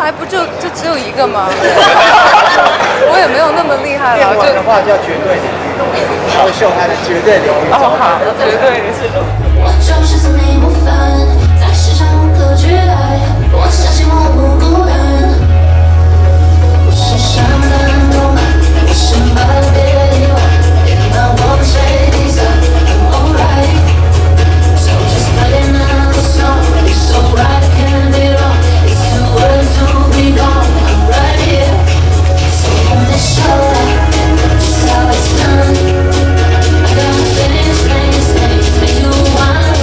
牌不就只有一个吗？我也没有那么厉害了。电玩的话叫绝对领域，他会秀他的绝对领域。哦，好，绝对是。我就是从你不凡，在世上无可取代。我相信我不孤单。我是什么的梦，我什么的别有，别拿我的谁底色 I'm alright. So just play another song. It's so right, it can't be wrong. It's too early to be gone. I'm right here. So let me show you just how it's done. I got things, make you want.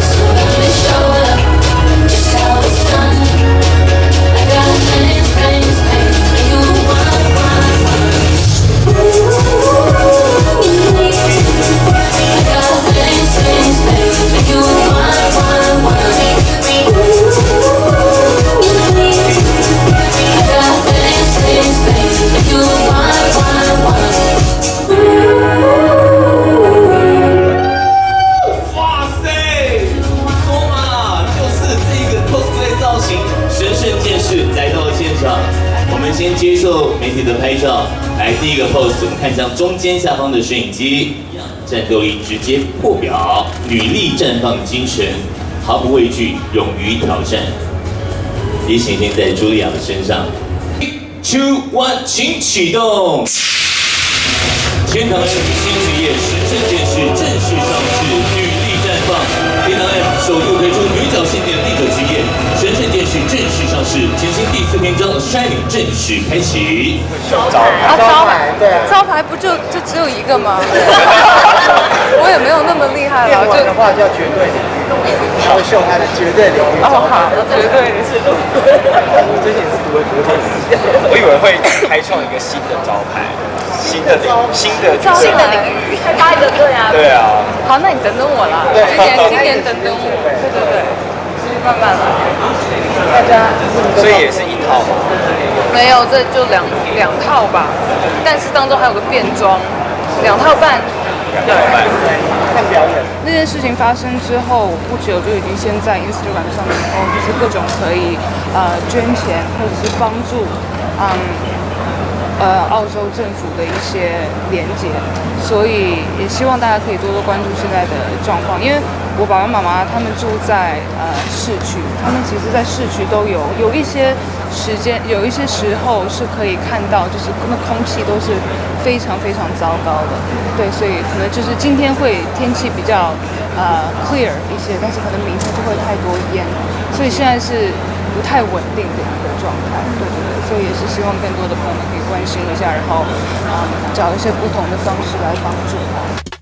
So let me show you just how it's done. I got things, make you want. I got things, make you want. I got things, make you want. 哇塞，说嘛，就是这个 cosplay 造型，神圣剑士来到了现场。我们先接受媒体的拍照，来第一个 pose， 我们看向中间下方的摄影机，战斗力直接破表，女力绽放精神，毫不畏惧，勇于挑战，也显现在茱莉亚的身上。3、2、1，请启动！天堂 M 新职业神圣剑士正式上市，女力绽放。天堂 M 首度推出女角限定立可职业神圣剑士正式上市，全新第4篇章 Shining 正式开启。招牌，对啊，招牌不就只有一个吗？我也没有那么厉害了。电玩的话叫绝对领域，他会秀他的绝对领域。哦，好，绝对是。我最近也是读了国中，我以为会开创一个新的招牌，新的领域，开发一个对啊。对啊，好，那你等等我啦。对今年等等我。对，慢慢来。大家所以也是一套嘛。没有，这就两套吧，但是当中还有个变装，2套半。看表演。那件事情发生之后不久，就已经先在 Instagram 上面就是各种可以捐钱或者是帮助澳洲政府的一些连结，所以也希望大家可以多多关注现在的状况。因为我爸爸妈妈他们住在市区，他们其实在市区都有一些时间，有一些时候是可以看到，就是那空气都是非常非常糟糕的。对，所以可能就是今天会天气比较clear 一些，但是可能明天就会太多烟，所以现在是不太稳定的一个状态。对，所以也是希望更多的朋友们可以关心一下，然后找一些不同的方式来帮助他。